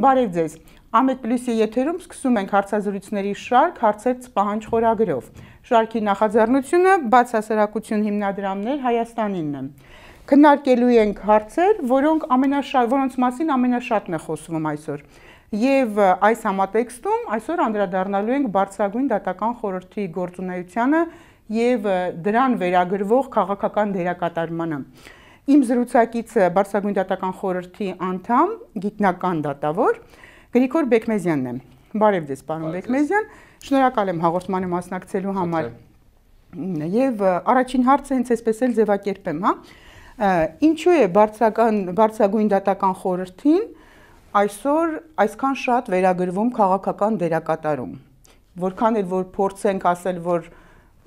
Բարև ձեզ։ Ամեկ պլյուսի եթերում սկսում ենք հարցազրույցների շարք հարցեր պահանջ խորագրով։ Շարքի նախաձեռնությունը բացասարակություն հիմնադրամներ Հայաստանինն է։ Քննարկելու ենք հարցեր, որոնց մասին ամենաշատն է խոսվում այսօր։ Եվ այս համատեքստում այսօր անդրադառնալու ենք Բարձրագույն դատական խորհրդի գործունեությանը եւ դրան վերագրվող քաղաքական դերակատարմանը։ Իմ զրուցակիցը Բարձրագույն դատական խորհրդի անդամ, գիտնական դատավոր Գրիգոր Բեկմեզյանն է։ Բարև ձեզ, պարոն Բեկմեզյան, շնորհակալ եմ հաղորդմանը մասնակցելու համար։ Եվ առաջին հարցը հենց այսպես էլ ձևակերպեմ, Ինչու է Բարձրագույն դատական խորհրդին այսօր այսքան շատ վերագրվում քաղաքական դերակատարում, որքան էլ որ փորձենք ասել, որ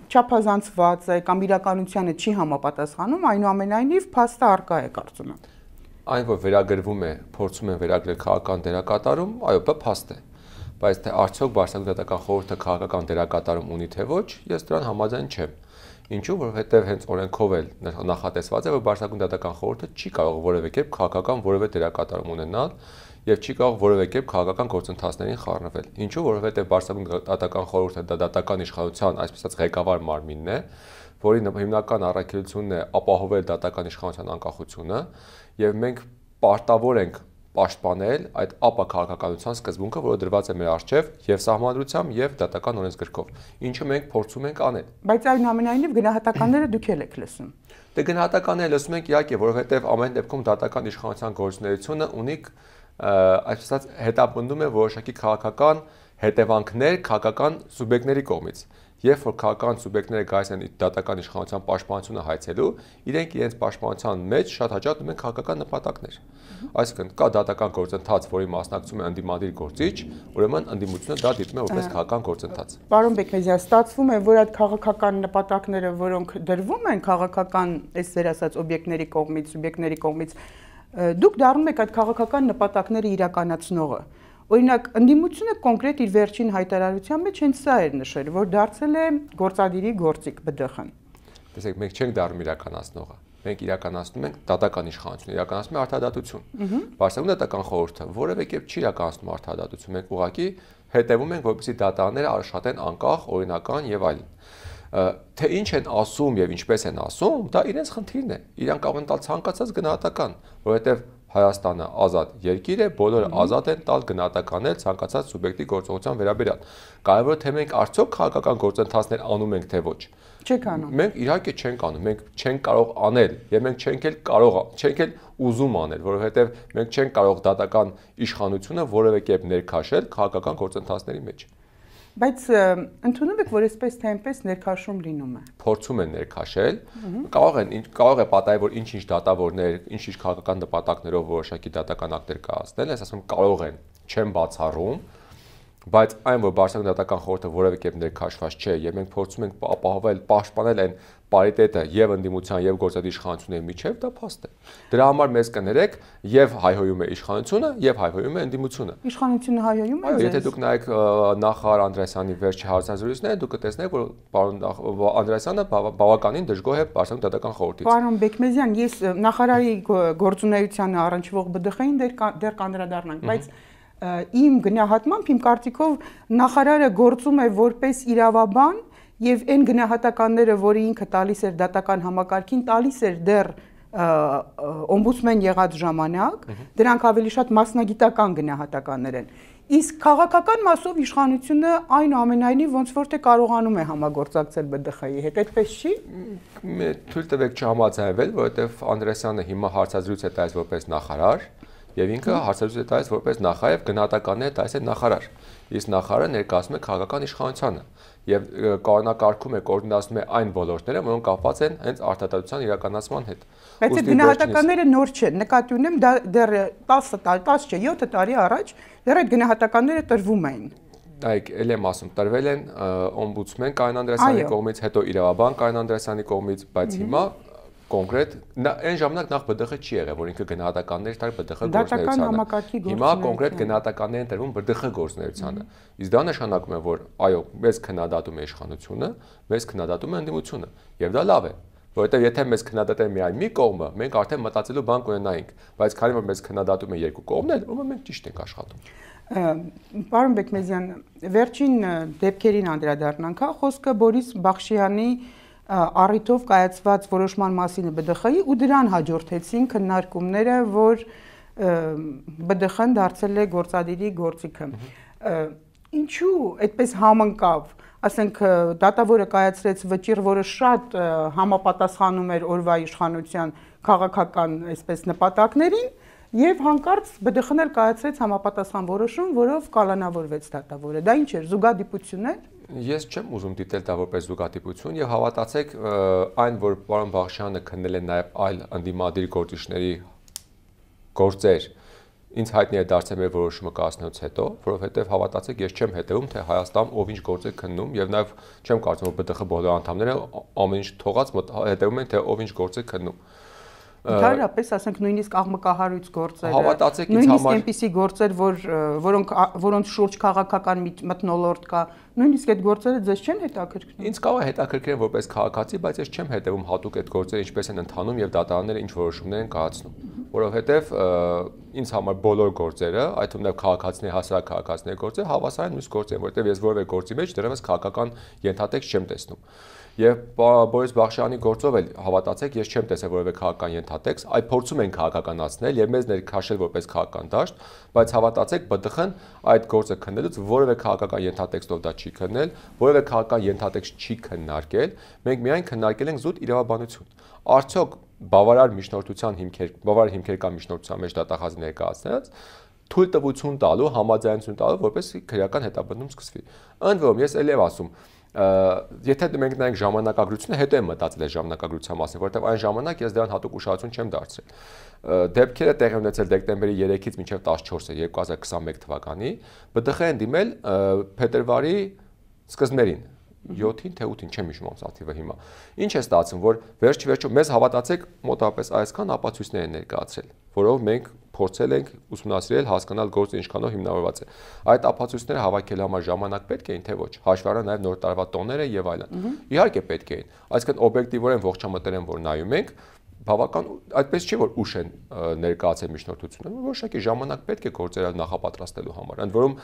չափազանցված է կամ իրականությանը չի համապատասխանում, այնուամենայնիվ փաստը առկա է կարծում եմ։ Այն որ վերագրվում է, փորձում են վերագրել քաղաքական դերակատարում, այո, դա փաստ է։ Բայց թե արդյոք Բարձրագույն դատական խորհուրդը քաղաքական դերակատարում ունի թե ոչ, ես դրան համաձայն չեմ։ Ինչու, որովհետև հենց օրենքով էլ նախատեսված է, որ Բարձրագույն դատական խորհուրդը չի կարող որևէ կերպ քաղաքական որևէ դերակատարում ունենալ եւ չի կարող որևէ կերպ քաղաքական գործընթացներին խառնվել։ Ինչու, որովհետև Բարձրագույն դատական խորհուրդը դա դատական իշխանության, այսպես ասած, ղեկավար մարմինն է, որի հիմնական առաքելությունն է ապահովել դատական իշխանության անկախությունը, եւ մենք պարտավոր ենք պաշտպանել այդ ապա քաղաքականության սկզբունքը, որը դրված է մեր առջև եւ սահմանադրությամբ եւ դատական օրենսգրքով, ինչը մենք փորձում ենք անել։ Բայց այնուամենայնիվ գնահատականները դուք եք լսում։ Դե գնահատականները լսում ենք իհարկե, որովհետեւ ամեն դեպքում դատական իշխանության գործունեությունը ունի այսպես ասած հետապնդում է որոշակի քաղաքական հետևանքներ քաղաքական սուբյեկտների կողմից։ Երբ որ քաղաքական սուբյեկտները գալիս են դատական իշխանության պաշտպանությունը հայցելու, իրենք իրենց պաշտպանության մեջ շատ հաճախ ունեն քաղաքական նպատակներ։ Այսինքն կա դատական գործընթաց, որի մասնակցում է ընդդիմադիր գործիչ, ուրեմն ընդդիմությունը դա դիտում է որպես քաղաքական գործընթաց։ Պարոն Բեկմեզյան, ստացվում է, որ այդ քաղաքական նպատակները, որոնք դրվում են քաղաքական, այս ձեր ասած օբյեկտների կողմից, սուբյեկտների կողմից, դուք դառնում եք այդ քաղաքական նպատակները իրականացնողը։ Օրինակ, ընդդիմությունը կոնկրետ իր վերջին հայտարարության մեջ հենց սա էր նշել, որ դարձել է գործադիրի գործիք ԲԴԽ-ն։ Տեսեք, մենք չենք դառնում իրականացնողը։ Մենք իրականացնում ենք դատական իշխանություն, իրականացնում ենք արդարադատություն։ Բարձրագույն դատական խորհուրդը որևէ կերպ չի իրականացնում արդարադատություն, մենք ուղղակի հետևում ենք, որպեսզի դատարանները աշխատեն անկախ, օրինական եւ այլն։ Թե ինչ են ասում եւ ինչպես են ասում, դա իրենց խնդիրն է։ Իրանք կարող են տալ ցանկացած գնահատական, որովհետեւ Հայաստանը ազատ երկիր է, բոլորը ազատ են տալ գնահատականներ ցանկացած սուբյեկտի գործողության վերաբերյալ։ Կարևորը թե մենք արդյոք քաղաքական գործընթացներ անում ենք թե ոչ։ Չեք անում։ Մենք իհարկե չենք անում, մենք չենք կարող անել եւ մենք չենք էլ ուզում անել, որովհետեւ մենք չենք կարող դատական իշխանությունը որևէ կերպ ներքաշել քաղաքական գործընթացների մեջ։ Բայց ընդունում եք, որ այսպես թե այնպես ներքաշում լինում է։ Փորձում են ներքաշել, կարող է պատահել, որ ինչ-ինչ դատավորներ, ինչ-ինչ քաղաքական նպատակներով որոշակի դատական ակտեր կայացնել, ես ասում կարող են, չեմ բացառում, բայց այն որ Բարձրագույն դատական խորհուրդը որևէ կերպ ներքաշված չէ, եւ մենք փորձում ենք ապահովել, պաշտպանել այն պարիտետը եւ ընդդիմության եւ գործադիր իշխանությունների միջեւ, դա փաստ է։ Դրա համար մեզ կներեք, եւ հայհոյում է իշխանությունը, եւ հայհոյում է ընդդիմությունը։ Իշխանությունը հայհոյում է։ Եթե դուք նայեք նախարար Անդրեասյանի վերջի հարցազրույցները, դուք կտեսնեք, որ պարոն Անդրեասյանը բավականին դժգոհ է Բարձրագույն դատական խորհրդից։ Պարոն Բեկմեզյան, ես նախարարի գործունեությանը առնչվող ԲԴԽ-ին դեռ կանդրադառնանք, բայց իմ գնահատմամբ, իմ կարծիքով նախարարը գործում է որպես իրավաբան եւ այն գնահատականները, որը ինքը տալիս էր դատական համակարգին, տալիս էր դեռ օմբուդսմեն եղած ժամանակ, դրանք ավելի շատ մասնագիտական գնահատականներ են։ Իսկ քաղաքական մասով իշխանությունը այնուամենայնիվ ոնց որ թե կարողանում է համագործակցել ԲԴԽ-ի հետ, այդպես չի։ Թույլ տվեք չհամաձայնվել, որովհետեւ Անդրեասյանը հիմա հարցազրույց է տալիս որպես նախարար, եւ ինքը հարցազրույց է տալիս որպես նախարար եւ գնահատականներ տալիս է նախարար։ Իսկ նախարարը ներկայացնում է քաղաքական իշխանությանը եւ կանոնակարգում է, կոորդինացնում է այն ոլորտները, որոնք կապված են հենց արդարադատության իրականացման հետ։ Բայց այդ գնահատականները նոր չեն, նկատի ունեմ դեռ 10 չէ, 7 տարի առաջ դեռ այդ գնահատականները տրվում էին։ Այգ էլ եմ ասում, տրվել են օմբուդսմեն Կարեն Անդրեասյանի կողմից, հետո իրավաբան Կարեն Անդրեասյանի կողմից, բայց հիմա կոնկրետ այն ժամանակ նախ ԲԴԽ չի եղել, որ ինքը գնահատականներ տար ԲԴԽ գործունեությանը։ Հիմա կոնկրետ գնահատականներ են տրվում ԲԴԽ գործունեությանը։ Իսկ դա նշանակում է, որ այո, մեզ քննադատում է իշխանությունը, մեզ քննադատում է ընդդիմությունը, եւ դա լավ է, որովհետև եթե մեզ քննադատեն միայն մի կողմը, մենք արդեն մտածելու բան կունենայինք, բայց քանի որ մեզ քննադատում են երկու կողմն էլ, ուրեմն մենք ճիշտ ենք աշխատում։ Պարոն Բեկմեզյան, վերջին դեպքերին անդրադառնանք, խոսքը Բորիս Բախշյանի առիթով կայացված որոշման մասին ԲԴԽ-ի ու դրան հաջորդեցին քննարկումները, որ ԲԴԽ-ն դարձել է գործադիրի գործիքը։ Ինչու այդպես համընկավ, ասենք դատավորը կայացրեց վճիռ, որը շատ համապատասխանում էր օրվա իշխանության քաղաքական այսպես նպատակներին, եւ հանկարծ ԲԴԽ-ն էլ կայացրեց համապատասխան որոշում, որով կալանավորվեց դատավորը։ Դա ինչ էր, զուգադիպություն էր։ Ես չեմ ուզում դիտել դա որպես զուգադիպություն եւ հավատացեք, այն որ պարոն Բախշյանը քննել է նաեւ այլ ընդդիմադիր գործիչների գործեր, ինձ հայտնի է դարձել մեր որոշումը կայացնելուց հետո, որովհետեւ հավատացեք, ես չեմ հետևում, թե Հայաստանում ով ինչ գործ է քննում եւ նաեւ չեմ կարծում, որ ԲԴԽ բոլոր անդամները ամեն ինչ թողած հետևում են, թե ով ինչ գործ է քննում։ Ընդհանրապես, ասենք նույնիսկ աղմկահարույց գործերը, հավատացեք ինձ նույնիսկ համար այնպիսի գործեր, որոնց շուրջ քաղաքական մթնոլորտ կա, նույնիսկ այդ գործերը ձեզ չեն հետաքրքրում։ Ինձ կարող է հետաքրքրեն որպես քաղաքացի, բայց ես չեմ հետևում հատուկ այդ գործերը ինչպես են ընթանում եւ դատարանները ինչ որոշումներ են կայացնում, որովհետեւ ինձ համար բոլոր գործերը, այդ թվում նաև քաղաքացիների հասարակ քաղաքացիների գործերը հավասար են մյուս գործերին, որովհետեւ ես որևէ գործի մեջ դեռևս քաղաքական ենթատեքստ չեմ տեսնում։ Եվ Բորիս Բախշյանի գործով էլ հավատացեք, ես չեմ տեսել որևէ քաղաքական ենթատեքստ, այ փորձում են քաղաքականացնել եւ մեզ ներքաշել որպես քաղաքական դաշտ, բայց հավատացեք, ԲԴԽ-ն այդ գործը քննելուց որևէ քաղաքական ենթատեքստով դա չի քննել, որևէ քաղաքական ենթատեքստ չի քննարկել, մենք միայն քննարկել ենք զուտ իրավաբանություն։ Արդյոք բավարար բավարար հիմքեր կան միջնորդության մեջ դատախազի ներկայացնած թույլտվություն տալու, համաձայնություն տալու, որպեսզի քրեական հետապնդում սկսվի։ Ընդ որում, ես ել եմ ասում, եթե մենք նայենք ժամանակագրությունը, հետո եմ մտածել այս ժամանակագրության մասին, որովհետև այն ժամանակ ես դրան հատուկ ուշադրություն չեմ դարձրել։ Դեպքերը տեղի ունեցել դեկտեմբերի 3-ից մինչև 14-ը 2021 թվականի, ԲԴԽ են դիմել փետրվարի սկզբներին, 7-ին թե 8-ին, չեմ հիշում ամսաթիվը հիմա։ Ինչ է ստացվում, որ վերջ-վերջո մեզ հավատացեք մոտավորապես այսքան ապացույցներ են ներկայացրել, որով մենք փորձել ենք ուսումնասիրել, հասկանալ գործը ինչքանով հիմնավորված է։ Այդ ապացույցները հավաքելու համար ժամանակ պետք էին, թե ոչ։ Հաշվի առա նաև նոր տարվա տոները եւ այլն։ Իհարկե պետք էին։ Այսինքն օբյեկտիվորեն ողջամտերեն որ նայում ենք, բավական այդպես չի որ ուշ են ներկայացել միջնորդությունը, որոշակի ժամանակ պետք է գործերը նախապատրաստելու համար։ Ընդ որում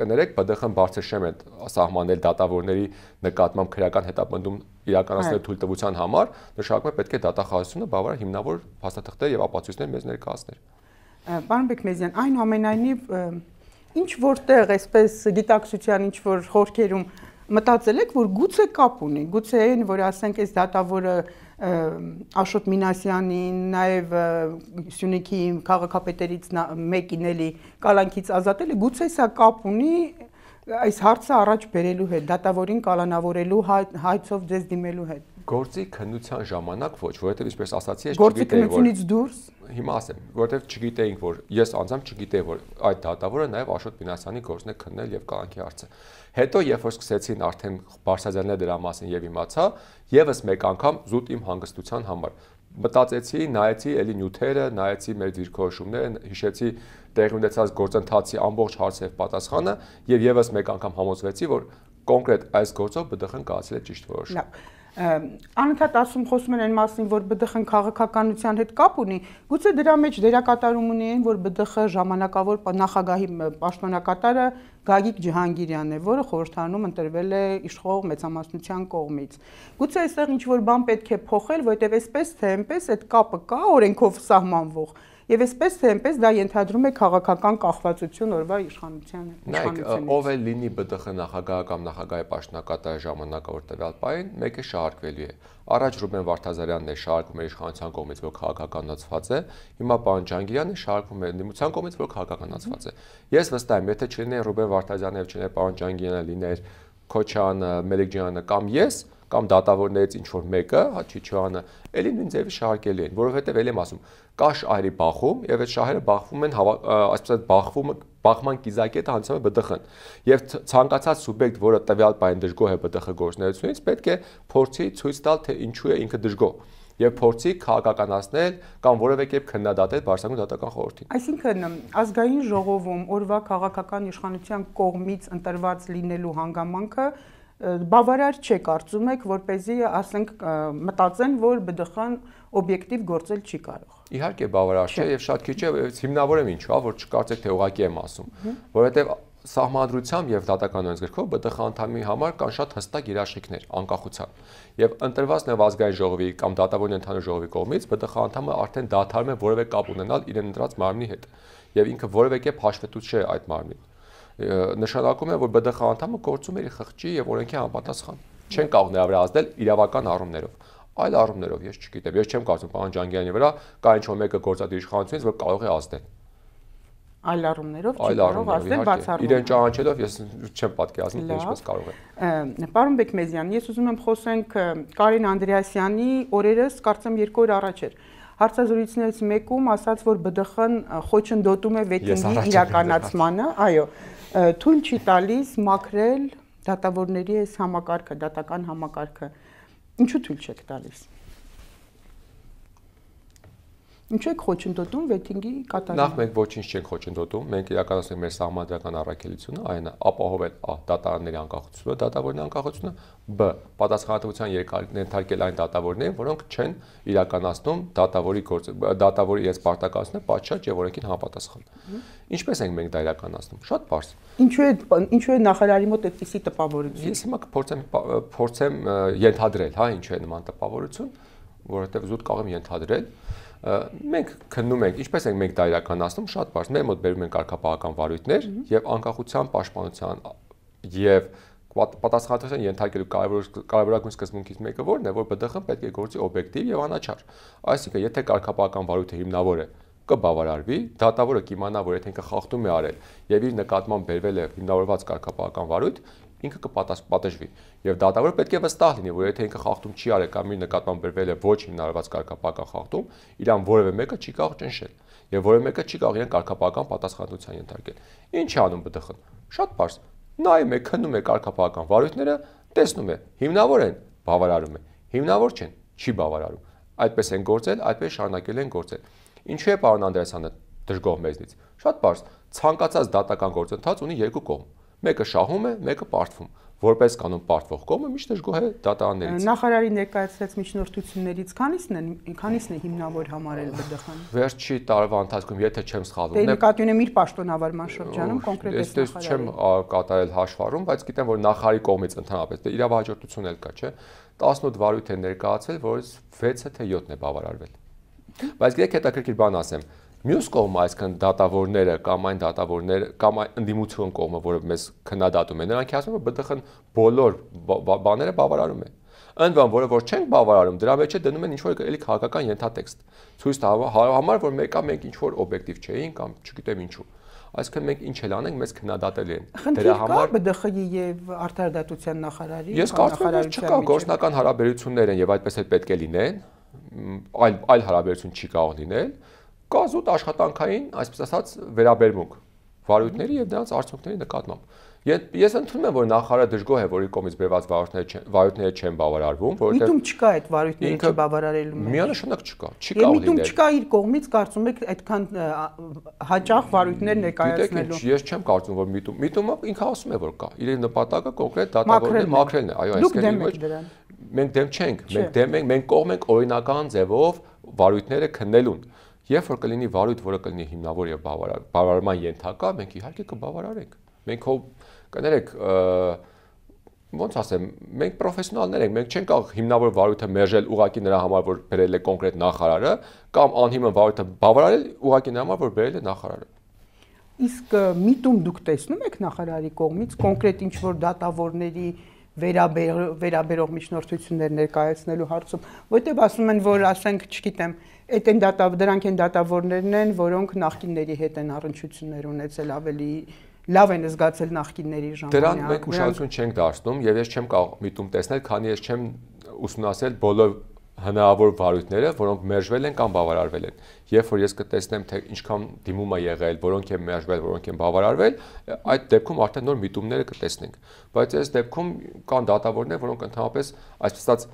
կներեք ԲԴԽ-ն բարձր շեմ է սահմանել դատավորների նկատմամբ քրեական հետապնդում իրականացնել թույլտվության համար, նշանակում է պետք է դատախազությունը բավարար հիմնավոր փաստաթղթեր եւ ապացույցներ մեզ ներկայացներ։ Պարոն Բեկմեզյան, այնուամենայնիվ ինչ որտեղ այսպես գիտակցության ինչ որ խորքերում մտածել եք, որ գուցե կապ ունի, գուցե այն, որ ասենք այս դատավորը Աշոտ Մինասյանին, նաև Սյունիքի քաղաքապետերից մեկին էլի կալանքից ազատել է, գուցե սա կապ ունի այս հարցը առաջ բերելու հետ, դատավորին կալանավորելու հայցով ձեզ դիմելու հետ։ Գործի քննության ժամանակ ոչ, որովհետև ինչպես ասացի, ես գործի քննությունից դուրս հիմա ասեմ, որովհետև չգիտեինք, որ ես անձամբ չգիտեի, որ այդ դատավորը նաև Աշոտ Մինասյանի գործն է քննել եւ կալանքի հարցը։ Հետո երբ որ սկսեցին արդեն բարձրաձայնել դրա մասին եւ իմացա, եւս մեկ անգամ զուտ իմ հանգստության համար մտածեցի, նայեցի էլի նյութերը, նայեցի մեր դիրքորոշումները, հիշեցի տեղի ունեցած գործընթացի ամբողջ հարցեր պատասխանը եւ եւս մեկ անգամ համոզվեցի, որ կոնկրետ այս գործով ԲԴԽ-ն կայացրել է ճիշտ որոշում։ Անընդհատ խոսում են այն մասին, որ ԲԴԽ-ն քաղաքականության հետ կապ ունի, գուցե դրա մեջ դերակատարում ունի այն, որ ԲԴԽ ժամանակավոր նախագահի պաշտոնակատարը Գագիկ Ջհանգիրյանն է, որը խորհրդարանում ընտրվել է իշխող մեծամասնության կողմից։ Գուցե այստեղ ինչ-որ բան պետք է փոխել, որովհետև այսպես թե այնպես այդ կապը կա օրենքով սահմանվող, եւ այսպես թե այնպես դա ենթադրում է քաղաքական կախվածություն օրվա իշխանության։ Նայեք, ով է լինի ԲԴԽ նախագահը կամ նախագահի պաշտոնակատարը ժամանակավոր տվյալ պահին, մեկը շահարկվելու է։ Առաջ Ռուբեն Վարդազարյանն է շահարկվում էր իշխանության կողմից, որ քաղաքականացված է, հիմա պարոն Ջանգիրյանը շահարկվում է ընդդիմության կողմից, որ քաղաքականացված է։ Ես վստահ եմ, եթե չլիներ Ռուբեն Վարդազարյանը, չլիներ պարոն Ջանգիրյանը, լիներ Քոչյանը, Մելիքջյանը կամ ես, կամ դատավորներից ինչ որ մեկը, Չիչոյանը, ելի նույն ձևի շահարկելի են, որովհետև ել եմ ասում, կա շահերի բախում, եւ այդ շահերը բախվում են, այսպես բախման կիզակետը հանդիսանում է ԲԴԽ-ն։ Եվ ցանկացած սուբյեկտ, որը տվյալ պահին դժգոհ է ԲԴԽ գործունեությունից, պետք է փորձի ցույց տալ, թե ինչու է ինքը դժգոհ եւ փորձի քաղաքականացնել կամ որևէ կերպ քննադատել Բարձրագույն դատական խորհրդին։ Այսինքն ազգային ժողովում օրվա քաղաքական իշխանության կողմից ընտրված լինելու հանգամանքը բավարար չէ կարծում եք, որպեսզի ասենք մտածեն, որ ԲԴԽ-ն օբյեկտիվ գործել չի կարող։ Իհարկե բավարար չէ եւ շատ քիչ է, հիմնավոր եմ ինչու, որ չկարծեք թե ուղղակի եմ ասում, որովհետեւ սահմանադրությամբ եւ դատական օրենսգրքով ԲՏԽ անդամի համար կան շատ հստակ երաշխիքներ անկախության եւ ընտրված ազգային ժողովի կամ դատավորի ընդհանուր ժողովի կողմից ԲՏԽ անդամը արդեն դադարում է որևէ կապ ունենալ իրեն ընտրած մարմնի հետ եւ ինքը որևէ կերպ հաշվետու չէ այդ մարմնին։ Նշանակում է, որ ԲԴԽ անդամը գործում է իր խղճի եւ օրենքի համապատասխան։ Չեն կարող նրա վրա ազդել իրավական առումներով։ Այլ առումներով ես չգիտեմ, ես չեմ կարծում պարոն Ջանգյանի վրա կա ինչ-որ մեկը գործադիր իշխանությունից, որ կարող է ազդել։ Այլ առումներով չի կարող ազդել բացառում։ Իրեն ճանաչելով ես չեմ պատկերացնում, թե ինչպես կարող է։ Պարոն Բեկմեզյան, ես ուզում եմ խոսենք Կարեն Անդրեասյանի օրերս, կարծեմ 2 օր առաջ էր հարցազրույցներից մեկում ասաց, որ ԲԴԽ-ն խոչընդոտում է վեթինգի իրականացմանը, այո, թույլ չի տալիս մաքրել դատավորների այս համակարգը, դատական համակարգը։ Ինչու թույլ չեք տալիս։ Ինչու եք խոչընդոտում վեթինգի կատարումը։ Նախ մենք ոչինչ չենք խոչընդոտում, մենք իրականացնում ենք մեր սահմանադրական առաքելությունը, այն է ապահովել ա դատարանների անկախությունը, դատավորների անկախությունը, բ պատասխանատվության ենթարկել այն դատավորներին, որոնք չեն իրականացնում դատավորի իրենց պարտականությունը պատշաճ եւ օրենքին համապատասխան։ Ինչպես ենք մենք դա իրականացնում։ Շատ բարձր։ Ինչու է նախարարի մոտ այդպիսի տպավորություն։ Ես հիմա կփորձեմ ենթադրել, հա, ինչու է նման տպավորություն, որովհետեւ զուտ կարող եմ ենթադրել։ Մենք քննում ենք, ինչպես ենք մենք դա իրականացնում, շատ բարձր։ Մեր մոտ բերում են կարգապահական վարույթներ եւ անկախության պաշտպանության եւ պատասխանատվության ենթարկելու կարևորագույն սկզբունքից մեկը որն է, որ ԲԴԽ-ն պետք է գործի օբյեկտիվ եւ անաչառ։ Այսինքն, եթե կարգապահական վարույթը հիմնավոր է, կբավարարվի, դատավորը կիմանա, որ եթե ինքը խախտում է արել եւ իր նկատմամբ բերվել է հիմնավորված կարգապահական վարույթ, ինքը կպատժվի եւ դատավորը պետք է վստահ լինի, որ եթե ինքը խախտում չի արել կամ իր նկատմամբ բերվել է ոչ հիմնավորված կարգապահական խախտում, իրան որևէ մեկը չի կարող ճնշել եւ որևէ մեկը չի կարող իրեն կարգապահական պատասխանատվության ենթարկել։ Ինչ է անում ԲԴԽ-ն։ Շատ բարձր։ Նայում է, քննում է կարգապահական վարույթները, տեսնում է, հիմնավոր են, բավարարում է, հիմնավոր չեն, չի բավարարում։ Այդպես են գործել, այդպես շարունակել են գործել։ Ինչու է պարոն Անդրեասյանը դժգոհ մեզնից։ Շատ բարձր։ Ցանկացած դատական գործընթաց ունի երկու կողմ։ Մեկը շահում է, մեկը պարտվում։ Որպես կանոն պարտվող կողմը միշտ դժգոհ է դատարաններից։ Նախարարի ներկայացրած միջնորդություններից քանիսն է հիմնավոր համարել ԲԴԽ-ն։ Վերջի տարվա ընթացքում, եթե չեմ սխալվում, դե նկատի ունեմ իր պաշտոնավարման շրջանում կոնկրետ այս նախարարի։ Ես չեմ կատարել հաշվառում, բայց գիտեմ, որ նախարարի կողմից ընդհանրապես դե իրավահաջորդություն էլ կա, չէ։ 18 վարույթ է ներկայացել, որից 6-ը թե 7-ն է բավարարվել։ Բայց գիտեք, հետաքրքիր բան ասեմ։ Մյուս կողմը, այսինքն դատավորները կամ այն դատավորները կամ ընդդիմություն կողմը, որը մեզ քննադատում է, նրանք ասում են, որ ԲԴԽ-ն բոլոր բաները բավարարում է։ Ընդ որում, որը որ չենք բավարարում, դրա մեջ դնում են ինչ-որ էլի քաղաքական ենթատեքստ։ Ցույց տալու համար, որ մենք ինչ-որ օբյեկտիվ չէինք կամ չգիտեմ ինչու։ Այսինքն մենք ինչ էլ անենք, մեզ քննադատել են։ Դրա համար ԲԴԽ-ի եւ արդարադատության նախարարի Ես կարծում եմ, չկա գործնական հարաբերություններ են եւ այդպես էլ պետք է լինեն, այլ հարաբերություն չի կարող լինել։ Կա զուտ աշխատանքային, այսպես ասած, վերաբերմունք վարույթների եւ դրանց արդյունքների նկատմամբ։ Ես ընդունում եմ, որ նախարարը դժգոհ է, որ իր կողմից բերված վարույթները չեն բավարարվում, որովհետեւ միտում չկա այդ վարույթների չբավարարելու մեջ։ Միանշանակ չկա, չի կարող լինել։ Միտում չկա իր կողմից, կարծում եք, այդքան հաճախ վարույթներ ներկայացնելու։ Ես չեմ կարծում, որ միտումը ինքը ասում է, որ կա։ Իր նպատակը կոնկրետ դատավորների մաքրելն է, այո, այսինքն մենք դեմ չենք, մենք կողմ ենք օրինական ձևով վարույթները քննելուն։ Երբ որ կլինի վարույթ, որը կլինի հիմնավոր եւ բավարարման ենթակա, մենք իհարկե կբավարարենք։ Մենք կներեք, ոնց ասեմ, մենք պրոֆեսիոնալներ ենք, մենք չենք կարող հիմնավոր վարույթը մերժել ուղղակի նրա համար, որ բերել է կոնկրետ նախարարը, կամ անհիմն վարույթը բավարարել ուղղակի նրա համար, որ բերել է նախարարը։ Իսկ միտում դուք տեսնում եք նախարարի կողմից կոնկրետ ինչ-որ դատավորների վերաբերող միջնորդություններ ներկայացնելու հարցում, որտեղ ասում են, որ ասենք, չգիտեմ, դրանք են դատավորներն են, որոնք նախկինների հետ են առնչություններ ունեցել, ավելի լավ են զգացել նախկինների ժամանակ։ Դրան մենք ուշադրություն չենք դարձնում եւ ես չեմ կարող միտում տեսնել, քանի ես չեմ ուսումնասիրել բոլոր հնարավոր վարույթները, որոնք մերժվել են կամ բավարարվել են։ Երբ որ ես կտեսնեմ, թե ինչքան դիմում է եղել, որոնք են մերժվել, որոնք են բավարարվել, այդ դեպքում արդեն նոր միտումները կտեսնենք։ Բայց այս դեպքում կան դատավորներ, որոնք ընդհանրապես, այսպես ասած,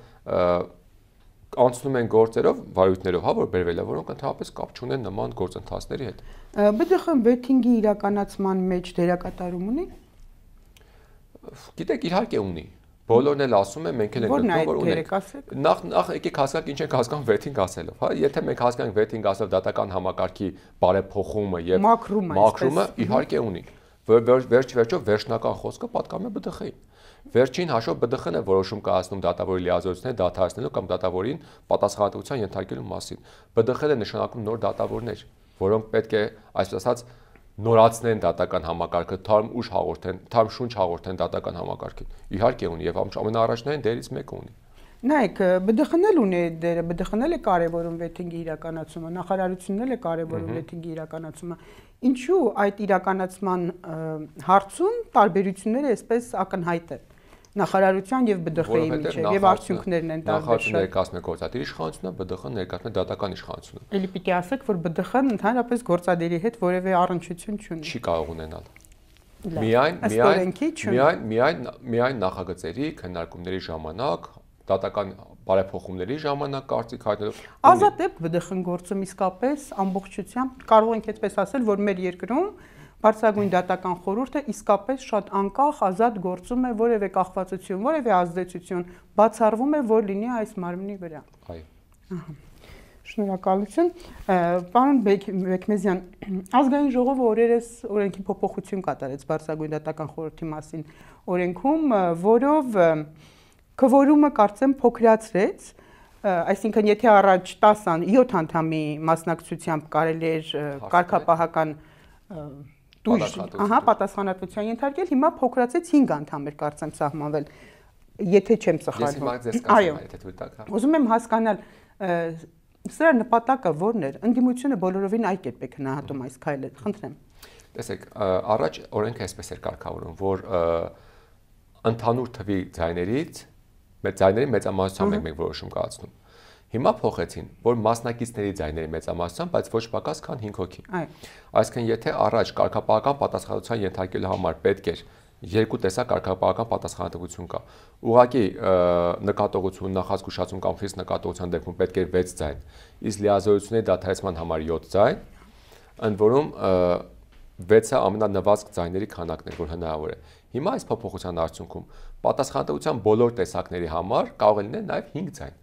անցնում են գործերով, վարույթներով, հա, որ բերվել է, որոնք ընդհանրապես կապ չունեն նման գործընթացների հետ։ ԲԴԽ-ն վեթինգի իրականացման մեջ դերակատարում ունի։ Գիտեք, իհարկե ունի, Բոլորն էլ ասում են, մենք էլ ենք գտնում, որ ունենք։ Նախ եկեք հասկանանք ինչ ենք հասկանում վեթինգ ասելով, հա, եթե մենք հասկանանք վեթինգ ասելով դատական համակարգի բարեփոխումը եւ մաքրումը, իհարկե ունի։ Վերջիվերջո վերջնական խոսքը պատկանում է ԲԴԽ-ին։ Վերջին հաշվով ԲԴԽ-ն է որոշում կայացնում դատավորի լիազորությունները դադարեցնելու կամ դատավորին պատասխանատվության ենթարկելու մասին։ ԲԴԽ-ն է նշանակում նոր դատավորներ, որոնք պետք է, այսպես ասած, նորացնեն դատական համակարգը, թարմ շունչ հաղորդեն դատական համակարգին։ Իհարկե ունի եւ ամենաառաջնային դերից մեկը ունի։ Նայեք, ԲԴԽ-ն էլ ունի դերը, ԲԴԽ-ն էլ է կարևորում վեթինգի իրականացումը, նախարարությունն էլ է կարևորում վեթինգի իրականացումը։ Ինչու այդ իրականացման հարցում տարբերությունները այսպես ակնհայտ է նախարարության եւ ԲԴԽ-ի միջեւ եւ արդյունքներն են տարբեր։ Նախարարությունը ներկայացնում է գործադիր իշխանությունը, ԲԴԽ-ն ներկայացնում է դատական իշխանությունը։ Էլի պիտի ասեք, որ ԲԴԽ-ն ընդհանրապես գործադիրի հետ որևէ առնչություն չունի։ Չի կարող ունենալ։ Միայն նախագծերի քննարկումների ժամանակ, դատական բարեփոխումների ժամանակ կարծիք հայտնելով ազատ է ԲԴԽ-ն գործում իսկապես ամբողջությամբ կարող ենք այդպես ասել, որ մեր երկրում Բարձրագույն դատական խորհուրդը իսկապես շատ անկախ, ազատ գործում է, որևէ կախվածություն, որևէ ազդեցություն բացառվում է, որ լինի այս մարմնի վրա։ Այո։ Շնորհակալություն։ Պարոն Բեկմեզյան, ազգային ժողովը օրերս օրենքի փոփոխություն կատարեց Բարձրագույն դատական խորհրդի մասին օրենքում, որով քվորումը կարծեմ փոքրացրեց, այսինքն եթե առաջ 7 անդամի մասնակցությամբ կարելի էր կարգապահական պատասխանատվության ենթարկել, հիմա փոքրացեց 5 անդամ էր կարծեմ սահմանվել, եթե չեմ սխալվում։ Այո, ուզում եմ հասկանալ, սրա նպատակը ո՞րն էր, ընդդիմությունը բոլորովին այլ կերպ է քննադատում այս քայլը, խնդրեմ։ Տեսեք, առաջ օրենքը այսպես էր կարգավորում, որ ընդհանուր թվի ձայների մեծամասնությամբ մենք որոշում կայացնում։ Հիմա փոխեցին, որ մասնակիցների ձայների մեծամասնությամբ, բայց ոչ պակաս քան 5 հոգի։ Այսինքն, եթե առաջ կարգապահական պատասխանատվության ենթարկելու համար պետք էր երկու տեսակ կարգապահական պատասխանատվություն կա։ Ուղղակի նկատողություն, նախազգուշացում կամ խիստ նկատողության դեպքում պետք էր 6 ձայն, իսկ լիազորությունների դադարեցման համար 7 ձայն, ընդ որում 6-ը ամենանվազք ձայների քանակն է, որ հնարավոր է։ Հիմա այս փոփոխության արդյունքում պատասխանատվության բոլոր տեսակների համար կարող է լինել նաև 5 ձայն։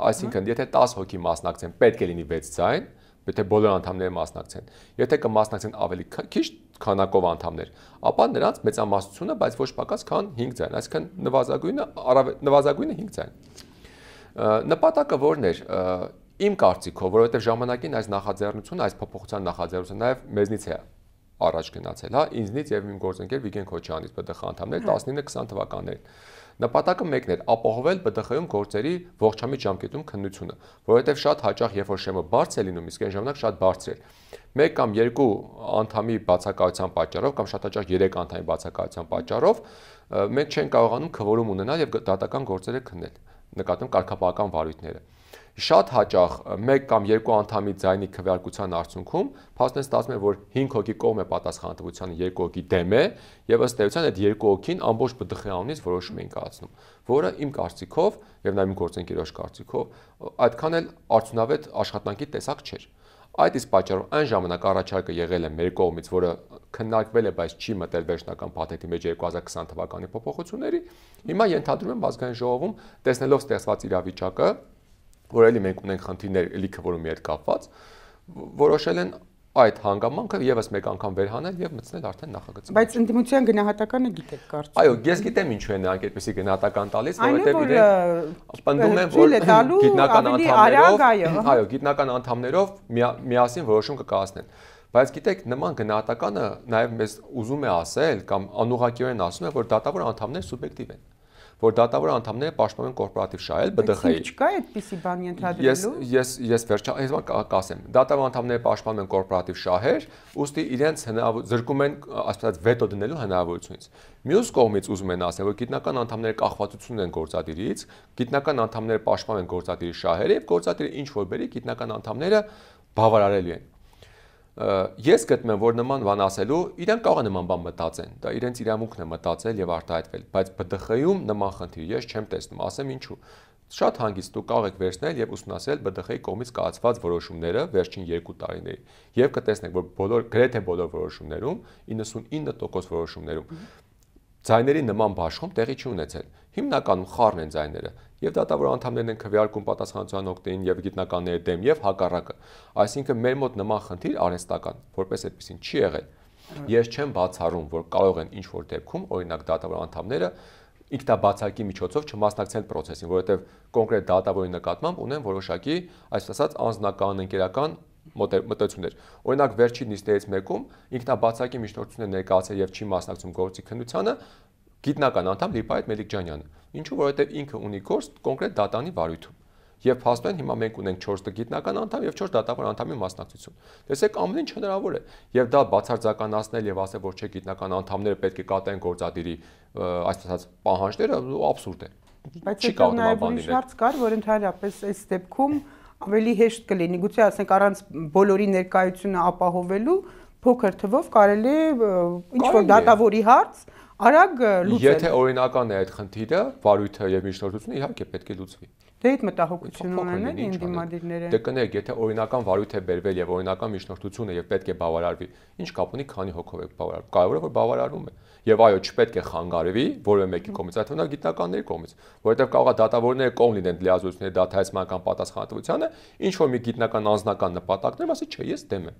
Այսինքն, եթե 10 հոգի մասնակցեն, պետք է լինի 6 ձայն, եթե բոլոր անդամները մասնակցեն։ Եթե կմասնակցեն ավելի քիչ քանակով անդամներ, ապա նրանց մեծամասնությունը, բայց ոչ պակաս քան 5 ձայն, այսինքն նվազագույնը 5 ձայն։ Նպատակը ո՞րն էր։ Իմ կարծիքով, որովհետև ժամանակին այս նախաձեռնությունը, այս փոփոխության նախաձեռնությունը նաև մեզնից է առաջ գնացել, հա, ինձնից եւ իմ գործընկեր Վիգեն Քոչյանից ԲԴԽ անդամներ 19-20 թվականներին։ Նպատակը մեկն էր ապահովել ԲԴԽ-ում գործերի ողջամիտ ժամկետում քննությունը, որովհետև շատ հաճախ երբ որ շեմը բարձր է լինում, իսկ այն ժամանակ շատ բարձր էր։ 1 կամ 2 անդամի բացակայության պատճառով կամ շատ հաճախ 3 անդամի բացակայության պատճառով մենք չենք կարողանում քվորում ունենալ եւ դատական գործերը քննել, նկատում կարգապահական վարույթները։ Շատ հաճախ 1 կամ 2 անդամի ձայնի քվեարկության արդյունքում փաստորեն ստացվում է, որ 5 հոգի կողմ է պատասխանատվությանը, 2 հոգի դեմ է, եւ ըստ էության այդ 2 հոգին ամբողջ ԲԴԽ-ի անունից որոշում էին կայացնում, որը իմ կարծիքով եւ նաեւ իմ գործընկերոջ կարծիքով այդքան էլ արդյունավետ աշխատանքի տեսակ չէր։ Այդ իսկ պատճառով այն ժամանակ առաջարկը եղել է մեր կողմից, որը քննարկվել է, բայց չի մտել վերջնական փաթեթի մեջ 2020 թվականի փոփոխությունների, հիմա ենթադրում եմ ազգային ժողովում տեսնելով ստեղծված իրավիճակը, որ էլի մենք ունենք խնդիրներ էլի քվորումի հետ կապված, որոշել են այդ հանգամանքը եւս մեկ անգամ վերհանել եւ մտցնել արդեն նախագծի։ Բայց ընդդիմության գնահատականը գիտեք կարծում։ Այո, ես գիտեմ ինչու են նրանք այդպեսի գնահատական տալիս, որովհետեւ իրենք պնդում են, որ գիտնական անդամներով, այո, գիտնական անդամներով միասին որոշում կկայացնեն։ Բայց գիտեք, նման գնահատականը նաեւ մեզ ուզում է ասել կամ անուղղակիորեն ասում է, որ դատավոր անդամները սուբյեկտիվ են, որ դատավոր անդամները պաշտպանում են կորպորատիվ շահեր ԲԴԽ-ի։ Չկա այդպիսի բան ենթադրելու։ Ես վերջապես կասեմ, դատավոր անդամները պաշտպանում են կորպորատիվ շահեր, ուստի իրենց զրկում են, ասած վետո դնելու հնարավորությունից։ Մյուս կողմից ուզում են ասել, որ գիտնական անդամները կախվածություն են գործադիրից, գիտնական անդամները պաշտպանում են գործադիրի շահերը եւ գործադիրը ինչ որ բերի գիտնական անդամները բավարարելու են։ Ես գտնում եմ, որ նման բան ասելու իրենք կարող են նման բան մտածեն, դա իրենց իրավունքն է մտածել եւ արտահայտվել, բայց ԲԴԽ-ում նման խնդիր ես չեմ տեսնում, ասեմ ինչու։ Շատ հանգիստ դուք կարող եք վերցնել եւ ուսումնասիրել ԲԴԽ-ի կողմից կայացված որոշումները վերջին 2 տարիների եւ կտեսնեք, որ գրեթե բոլոր որոշումներում 99% որոշումներում ձայների նման բաշխում տեղի չի ունեցել։ Հիմնականում խառն են ձայները, եւ դատավոր անդամներն են քվեարկում պատասխանատվության օգտին եւ գիտնականների դեմ եւ հակառակը։ Այսինքն մեր մոտ նման խնդիր արհեստական, որպես այդպեսին չի եղել։ Ես չեմ բացառում, որ կարող են ինչ-որ դեպքում, օրինակ դատավոր անդամները ինքնաբացակի միջոցով չմասնակցեն process-ին, որովհետեւ կոնկրետ դատավորի նկատմամբ ունեն որոշակի, այսպես ասած, անձնական, ընկերական մտածումներ։ Օրինակ վերջին նիստերից մեկում ինքնաբացակի միջնորդությունը ներկայացել եւ չի մասնակցում գործի քննությանը գիտնական անդամ Լիպայետ Մելիքջանյանը։ Ինչու, որովհետեւ ինքը ունի գործ կոնկրետ դատանի վարույթում։ Եվ փաստորեն հիմա մենք ունենք 4 գիտնական անդամ եւ 4 դատավոր անդամի մասնակցություն։ Տեսեք, ամեն ինչ հնարավոր է։ Եվ դա բացարձականացնել եւ ասել, որ չէ գիտնական անդամները պետք է կատարեն գործադիրի, այսպես ասած, պահանջները, абսուրդ է։ Բայց չի կարող նման բան լինել։ Բայց կար, որ ընդհանրապես այս դեպքում ավելի հեշտ կլինի, գուցե ասենք առանց բոլորի ներկայությունը ապահովելու փոքր թվով կարելի է ինչ-որ դատավորի հարց արագ լուծել։ Եթե օրինական է այդ խնդիրը, վարույթը եւ միջնորդությունը իհարկե պետք է լուծվի։ Դե այդ մտահոգություն ունեն ինդիմադիրները։ Դե կներեք, եթե օրինական վարույթ է բերվել եւ օրինական միջնորդությունը եւ պետք է բավարարվի, ինչ կապ ունի քանի հոգով է բավարարվում։ Կարևորը որ բավարարվում է։ Եվ այո, չպետք է խանգարվի որևէ մեկի կողմից, այդ հնար գիտնականների կողմից, որովհետեւ կարող է դատավորները կողմ լինեն լիազորությունների դատայեցման պատասխանատվությանը, ինչ որ մի գիտնական անձնական նպատակներ, ասի չէ, ես դեմ եմ։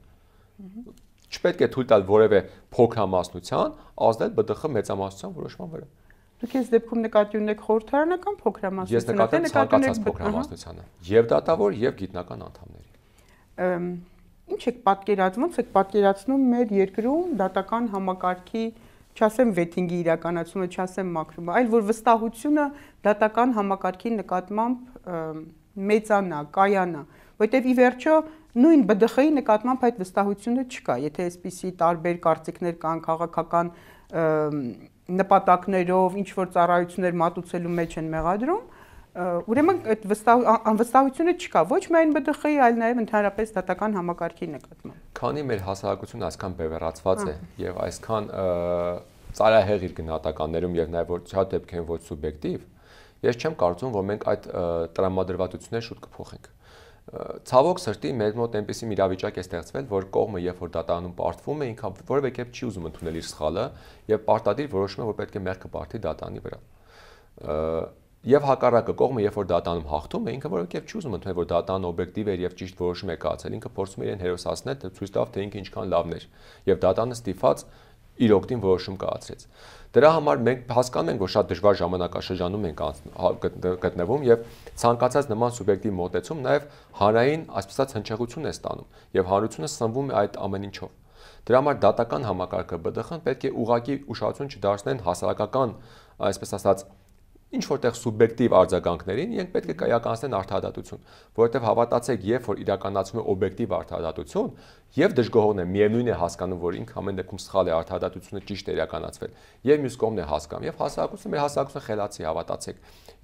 Չպետք է թույլ տալ որևէ փոքրամասնության ազդել ԲԴԽ մեծամասնության որոշման վրա։ Դուք այս դեպքում նկատի ունեք խորհրդարանական փոքրամասնությունը։ Ես նկատի եմ ցանկացած փոքրամասնությանը, եւ դատավոր, եւ գիտնական անդամների։ Ինչ եք պատկերացնում, ոնց եք պատկերացնում մեր երկրում դատական համակարգի, չասեմ վեթինգի իրականացումը, չասեմ մաքրումը, այլ որ վստահությունը դատական համակարգի նկատմամբ մեծանա, կայանա, որտեղ ի վերջո նույն ԲԴԽ-ի նկատմամբ այդ վստահությունը չկա, եթե այսպիսի տարբեր կարծիքներ կան քաղաքական նպատակներով ինչ որ ծառայություններ մատուցելու մեջ են մեղադրում, ուրեմն այդ անվստահությունը չկա ոչ միայն ԲԴԽ-ի, այլ նաև ընդհանրապես դատական համակարգի նկատմամբ։ Քանի մեր հասարակությունը այսքան բևեռացված է եւ այսքան ծայրահեղ իր գնահատականներում եւ նաև որ շատ դեպքեր ոչ սուբյեկտիվ, ես չեմ կարծում, որ մենք այդ տրամադրվածությունները շուտ կփոխենք։ Ցավոք սրտի մեր մոտ այնպեսի մի իրավիճակ է ստեղծվել, որ կողմը երբ որ դատանում պարտվում է, ինքը որևէ կերպ չի ուզում ընդունել իր սխալը եւ պարտադիր որոշում է, որ պետք է մեղքը պարտի դատանի վրա։ Եվ հակառակը կողմը երբ որ դատանում հաղթում է, ինքը որևէ կերպ չի ուզում ընդունել, որ դատանը օբյեկտիվ է եւ ճիշտ որոշում է կայացել, ինքը փորձում է իրեն հերոսացնել, ցույց տալ, թե ինքը ինչքան լավն էր եւ դատանը ստիփած իր օգտին որոշում կայացրեց։ Դրա համար մենք հասկանում ենք, որ շատ դժվար ժամանակաշրջանում ենք գտնվում եւ ցանկացած նման սուբյեկտիվ մոտեցում նաեւ հանրային, այսպես ասած, հնչեղություն է ստանում եւ հանրությունը սնվում է այդ ամեն ինչով։ Դրա համար դատական համակարգը ԲԴԽ-ն պետք է ուղղակի ուշադրություն չդարձնեն հասարակական, այսպես ասած, ինչ որտեղ սուբյեկտիվ արձագանքներին իրենք պետք է կայականացնեն արդարադատություն, որովհետև հավատացեք, երբ որ իրականացվում է օբյեկտիվ արդարադատություն, եւ դժգոհողն է միևնույն է հասկանում, որ ինքը ամեն դեպքում սխալ է, արդարադատությունը ճիշտ է իրականացվել, եւ մյուս կողմն է հասկանում, եւ հասարակությունը մեր հասարակությունը խելացի, հավատացեք,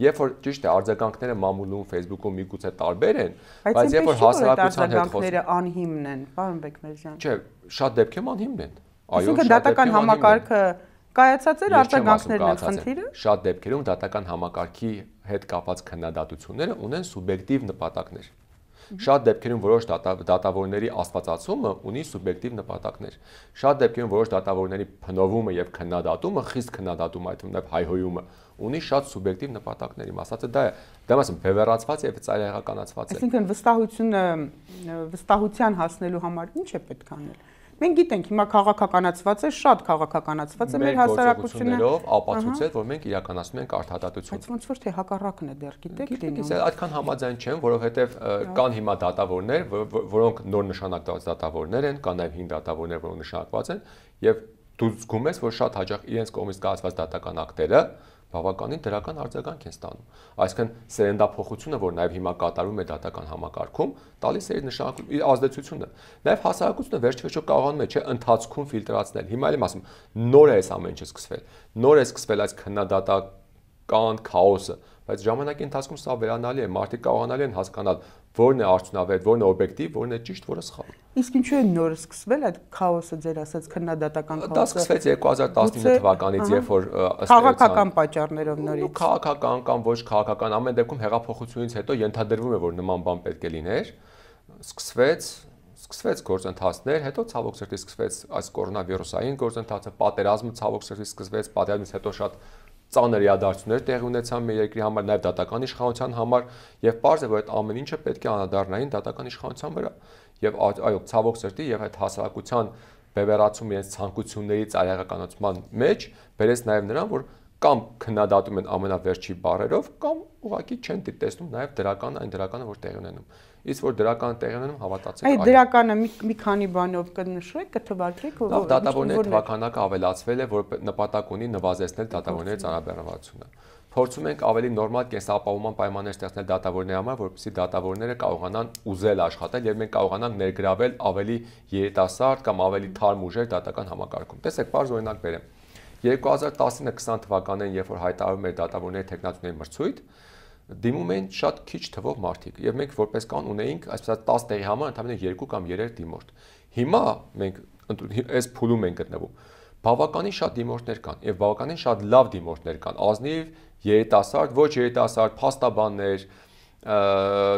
երբ որ ճիշտ է արձագանքները մամուլում, Facebook-ում միգուցե տարբեր են, բայց երբ որ հասարակության հետ խոսքը անհիմն են, պարոն Բեկմերզյան։ Չէ, շատ դեպքերում անհիմն են։ Այո, դատական համակարգը կայացած էր արձագանքներն են խնդիրը։ Շատ դեպքերում դատական համակարգի հետ կապված քննադատությունները ունեն սուբյեկտիվ նպատակներ։ Շատ դեպքերում որոշ դատավորների աստվածացումը ունի սուբյեկտիվ նպատակներ։ Շատ դեպքերում որոշ դատավորների փնովումը եւ քննադատումը, խիստ քննադատումը, այդ թվում հայհոյումը ունի շատ սուբյեկտիվ նպատակներ։ Իմ ասածը դա է, դա ասեմ, բևեռացված եւ ծայրահեղականացված է։ Այսինքն վստահության հասնելու համար ինչ է պետք անել։ Մենք գիտենք, հիմա քաղաքականացված է, շատ քաղաքականացված է մեր հասարակությունը։ Մեր ապացուցել, որ մենք իրականացնում ենք արդարադատություն։ Բայց ոնց որ թե հակառակն է դեռ, գիտեք, լինում։ Այդքան համաձայն չեմ, որովհետև կան հիմա դատավորներ, որոնք նոր նշանակված դատավորներ են, կան նաև հին դատավորներ, որոնք նշանակված են, եւ դու զգում ես, որ շատ հաճախ իրենց կողմից կայացված դատական ակտերը բավականին դրական արձագանք են ստանում։ Այսինքն սերնդափոխությունը, որ նաև հիմա կատարվում է դատական համակարգում, տալիս է իր նշանակություն, իր ազդեցությունը։ Նաև հասարակությունը վերջ-վերջո կարողանում է, չէ, ընթացքում ֆիլտրացնել։ Հիմա էլ եմ ասում, նոր է այս ամեն ինչը սկսվել։ Նոր է սկսվել այս քննադատական քաոսը, բայց ժամանակի ընթացքում սա վերանալի է, մարդիկ կարողանալի են հասկանալ որն է արդյունավետ, որն է օբյեկտիվ, որն է ճիշտ, որը սխալ։ Իսկ ինչու է նոր սկսվել այդ քաոսը, ձեր ասած քննադատական քաոսը։ Դա սկսվեց 2019 թվականից, երբ որ քաղաքական պատճառներով նորից։ Քաղաքական կամ ոչ քաղաքական, ամեն դեպքում հեղափոխությունից հետո ենթադրվում է, որ նման բան պետք է լիներ, սկսվեց, սկսվեց գործընթացներ, հետո ցավոք սրտի սկսվեց այս կորոնավիրուսային գործընթացը, պատերազմը ցավոք սրտի սկսվեց, պատերազմից հետո շատ ծանր իրադարձություններ տեղի ունեցան մեր երկրի համար, նաև դատական իշխանության համար, եւ պարզ է, որ այդ ամեն ինչը պետք է անդրադառնային դատական իշխանության վրա։ Եվ այո, ցավոք սրտի եւ այդ հասարակության բևեռացում իրենց ցանկությունների ծայրահեղականացման մեջ բերեց նաև նրան, որ կամ քննադատում են ամենավերջի բառերով, կամ ուղղակի չեն տեսնում նաև դրական այն դրականը, որ տեղի ունենում։ Իսկ որ դրականը տեղի ունենում, հավատացեք, այդ դրականը մի քանի բանով կնշեք, կթվարկեք, որ դատավորների թվականակը ավելացվել է, որ նպատակ ունի նվազեցնել դատավորների ծանրաբեռնվածությունը։ Փորձում ենք ավելի նորմալ կենսապահովման պայմաններ ստեղծել դատավորների համար, որպեսզի դատավորները կարողանան ուզել աշխատել եւ մենք կարողանանք ներգրավել ավելի երիտասարդ կամ ավելի թարմ ուժեր դատական համակարգում։ Տեսեք, բարձ օրինակ բերեմ։ 2019-20 թվականներին, երբ որ հայտարարում էր դատավորների տեխնացուների մրցույթ, դիմում էին շատ քիչ թվով մարդիկ եւ մենք որպես կանոն ունեինք այսպես 10 տեղի համար ընդամենը 2 կամ 3 դիմորդ։ Հիմա մենք այս փուլում ենք գտնվում։ Բավականին շատ դիմորդներ կան եւ բավականին շատ լավ դիմորդներ կան։ Ազնիվ, երիտասարդ, ոչ երիտասարդ, փաստաբաններ,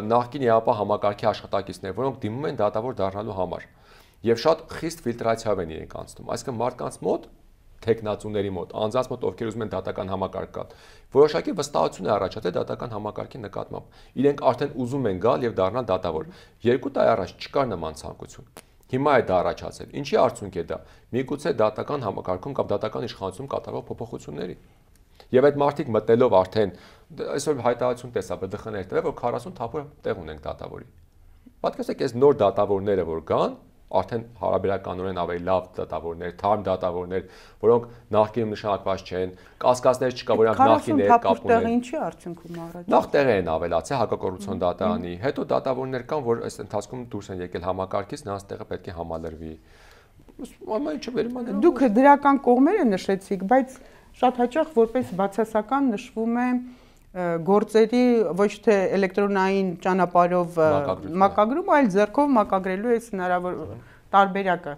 նախկին ԵԱՊ համակարգի աշխատակիցներ, որոնք դիմում են դատավոր դառնալու համար։ Եվ շատ խիստ ֆիլտրացիայով են իրենք անցնում։ Այսինքն մարդկանց մոտ տեխնացուների մոտ, անձանց մոտ, ովքեր ուզում են դատական համակարգ կան, որոշակի վստահություն է առաջացել դատական համակարգի նկատմամբ։ Իրենք արդեն ուզում են գալ եւ դառնալ դատավոր։ 2 տարի առաջ չկար նման ցանկություն։ Հիմա է դա առաջացել։ Ինչի արդյունք է դա։ Միգուցե դատական համակարգում կամ դատական իշխանությունում կատարվող փոփոխությունների։ Եվ այդ մարդիկ մտնելով արդեն այսօր հայտարարություն տեսա ԲԴԽ-ներ տվել, որ 40 թափոր տեղ ունենք դատավորի։ Պատկերացրեք, այս նոր դատավորները որ կան, արդեն հարաբերականորեն ավելի լավ դատավորներ, թարմ դատավորներ, որոնք նախկինում նշանակված չեն, կասկածներ չկա, որ նրանք նախկիներ կապ ունեն։ Ինչի արդյունքում առաջ։ Նախ տեղեր են ավելացել հակակոռուպցիոն դատարանի, հետո դատավորներ կան, որ այս ընթացքում դուրս են եկել համակարգից, նրանց տեղը պետք է համալրվի։ Ամեն ինչը վերում է։ Դուք դրական կողմերը նշեցիք, բայց շատ հաճախ որպես բացասական նշվում է գործերի ոչ թե էլեկտրոնային ճանապարհով մակագրում, այլ ձեռքով մակագրելու այս հնարավոր տարբերակը։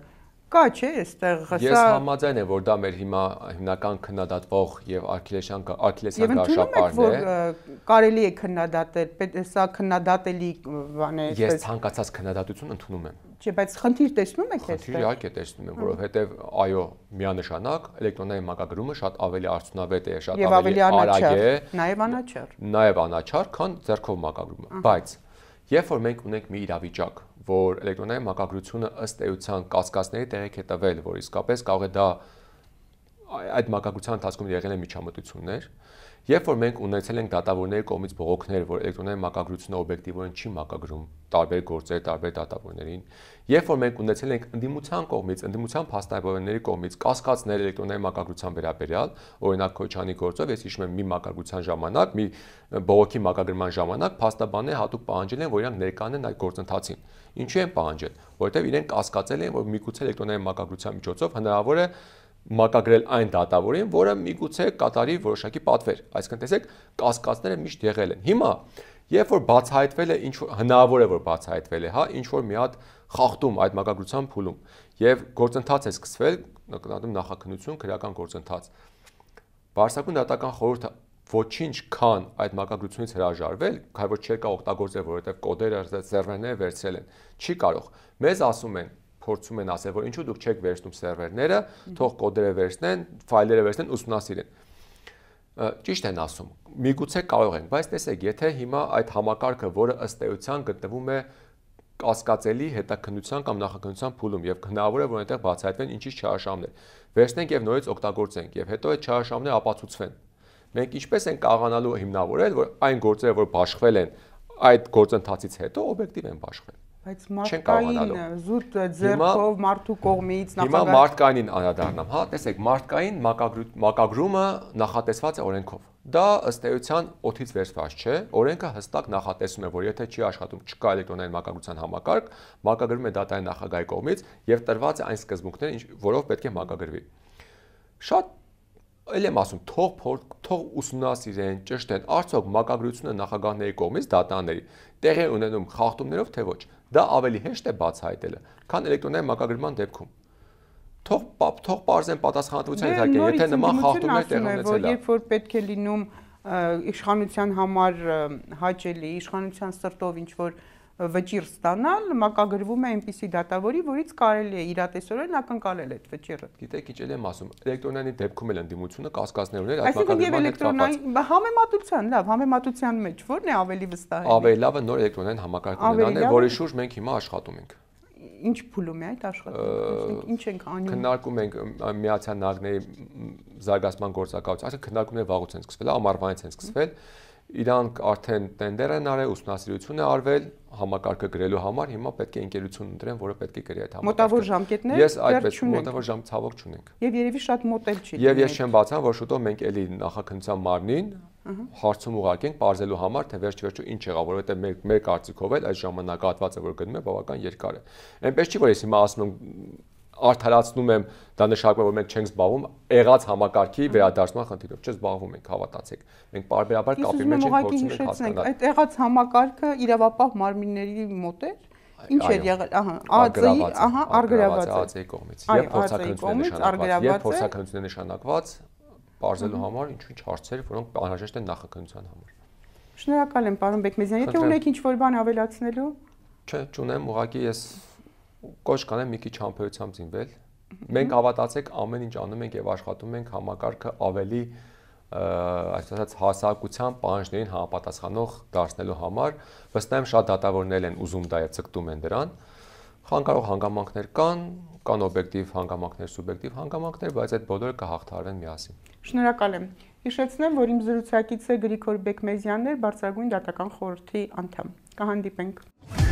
Կա չէ, այստեղ հսա։ Ես համաձայն եմ, որ դա մեր հիմա հիմնական քննադատվող եւ արգելեսյան գարշապարն է։ Կարելի է քննադատել, սա քննադատելի բան է։ Ես ցանկացած քննադատություն ընդունում եմ։ Չէ, բայց խնդիր տեսնում եք այստեղ։ Խնդիր իհարկե տեսնում եմ, որովհետեւ այո, միանշանակ էլեկտրոնային մակագրումը շատ ավելի արդյունավետ է, շատ ավելի արագ է, նաեւ անաչառ, քան ձեռքով մակագրումը։ Բայց երբ որ մենք ունենք մի իրավիճակ, որ էլեկտրոնային մակագրությունը ըստ էության կասկածների տեղիք է տվել, որ իսկապես կարող է դա այդ մակագրության ընթացքում եղել են միջամտություններ, երբ որ մենք ունեցել ենք դատավորների կողմից բողոքներ, որ էլեկտրոնային մակագրությունը օբյեկտիվորեն չի մակագրում տարբեր գործեր, տարբեր դատավորներին, երբ որ մենք ունեցել ենք ընդդիմության կողմից, ընդդիմության փաստաբանների կողմից կասկածներ էլեկտրոնային մակագրության վերաբերյալ, օրինակ Քոչյանի գործով ես հիշում եմ մի մակագրության ժամանակ, մի բողոքի մակագրման ժամանակ փաստաբանները հատուկ պահանջել են, որ իրանք ներկանեն այդ գործընթացին։ Ինչու են պահանջել, որովհետև իրենք կասկածել են, որ միգուցե էլեկտրոնային մակագրության միջոցով հնարավոր է մակագրել այն դատավորին, որը միգուցե կատարի որոշակի պատվեր։ Այսինքն տեսեք, կասկածները միշտ եղել են։ Հիմա, երբ որ բացահայտվել է, ինչ որ հնարավոր է որ բացահայտվել է, հա, ինչ որ մի հատ խախտում այդ մակագրության փուլում, եւ գործընթաց է սկսվել, նկատում նախաքննություն, քրեական գործընթաց։ Բարձրագույն դատական խորհուրդը ոչինչ քան այդ մակագրությունից հրաժարվել, քանի որ չէ կա օգտագործել, որովհետեւ կոդերը, սերվերները վերցրել են, չի կարող։ Մեզ ասում են փորձում են ասել, որ ինչու դուք չեք վերցնում սերվերները, թող կոդերը վերցնեն, ֆայլերը վերցնեն, ուսումնասիրեն։ Ճիշտ են ասում, միգուցե կարող են, բայց տեսեք, եթե հիմա այդ համակարգը, որը ըստ էության գտնվում է կասկածելի հետաքննության կամ նախաքննության փուլում եւ հնարավոր է որ այնտեղ բացահայտվեն ինչի չարաշահումներ, վերցնենք եւ նորից օգտագործենք եւ հետո այդ չարաշահումները ապացուցվեն։ Մենք ինչպես են կարողանալու հիմնավորել, որ այն գործերը, որ բաշխվել են այդ գործընթացից հետո օբյեկտիվ են բաշխվել։ Բայց մարդկային զուտ ձեռքով մարդու կողմից Հիմա մարդկայինին անդրադառնամ, հա, տեսեք, մարդկային մակագրումը նախատեսված է օրենքով։ Դա ըստ էության օդից վերցված չէ, օրենքը հստակ նախատեսում է, որ եթե չի աշխատում, չկա էլեկտրոնային մակագրության համակարգ, մակագրվում է դատարանի նախագահի կողմից եւ տրված է այն սկզբունքները, որով պետք է մակագրվի։ Շատ Էլ եմ ասում, թող ուսումնասիրեն, ճշտեն, արդյոք մակագրությունը նախագահների կողմից դատարանների տեղի ունենում խախտումներով թե ոչ։ Դա ավելի հեշտ է բացահայտելը, քան էլեկտրոնային մակագրման դեպքում։ Թող պարզեն պատասխանատվության իհարկե, եթե նման խախտումներ տեղի ունեցել է։ Երբ որ պետք է լինում իշխանության համար հաճելի, իշխանության սրտով ինչ որ վճիռ ստանալ, մակագրվում է այնպիսի դատավորի, որից կարելի է իրատեսորեն ակնկալել այդ վճիռը։ Գիտեք, ինչ եմ ասում, էլեկտրոնային դեպքում էլ ընդդիմությունը կասկածներ ուներ, այդ մակագրման համեմատության, լավ, համեմատության մեջ ո՞րն է ավելի վստահ։ Ավելի լավը նոր էլեկտրոնային համակարգ ունենալն է, որի շուրջ մենք հիմա աշխատում ենք։ Ինչ փուլում է այդ աշխատանքը, ինչ ենք անում։ Քննարկում ենք Միացյալ Նահանգների զարգացման գործակալության, այսինքն քննարկումները վաղուց են սկսվել, ամառվանից են սկսվել։ Իրանք արդեն տենդեր են արել, ուսումնասիրություն է արվել համակարգը գրելու համար, հիմա պետք է ընկերություն ընտրեն, որը պետք է գրի այդ համակարգը։ Մոտավոր ժամկետներ ես այդպես մոտավոր ժամ ցավոք չունենք։ Եվ երևի շատ մոտ էլ չի։ Եվ ես չեմ բացառ, որ շուտով մենք էլի նախաքննության մարմնին հարցում ուղարկենք բարձելու համար, թե վերջ-վերջո ինչ եղավ, որովհետև մեր կարծիքով էլ այս ժամանակահատվածը, որ գնում է, բավական երկար է։ Այնպես չի, որ ես հիմա ասում եմ արդարացնում եմ, դա նշանակում է, որ մենք չենք զբաղվում եղած համակարգի վերադարձման խնդիրով, չզբաղվում ենք, հավատացեք։ Մենք բարբերաբար կապի մեջ ենք փորձում ենք հասկանալ։ Այդ եղած համակարգը իրավապահ մարմինների մոտ է։ Ինչ էր եղել, ԱԾ-ի, արգրաված է ԱԾ-ի կողմից։ Եվ փորձաքննությունները նշանակված բարձելու համար ինչ-ինչ հարցեր, որոնք անհրաժեշտ են նախաքննության համար։ Շնորհակալ եմ, պարոն Բեկմեզյան, եթե ունեք ինչ-որ բան ավելացնելու։ Չէ, չունեմ, ուղղակի ես կոչ կանեմ մի քիչ համբերությամբ զինվել։ Մենք հավատացեք ամեն ինչ անում ենք եւ աշխատում ենք համակարգը ավելի այսպես հասարակության պահանջներին համապատասխանող դարձնելու համար։ Վստահ եմ շատ դատավորներ են ուզում դա եւ ցկտում են դրան։ Խանգարող հանգամանքներ կան օբյեկտիվ հանգամանքներ, սուբյեկտիվ հանգամանքներ, բայց այդ բոլորը կհաղթարվեն միասին։ Շնորհակալ եմ։ Հիշեցնեմ, որ իմ զրուցակիցը Գրիգոր Բեկմեզյանն էր, Բարձրագույն դատական խորհրդի անդամ։ Կհանդիպենք։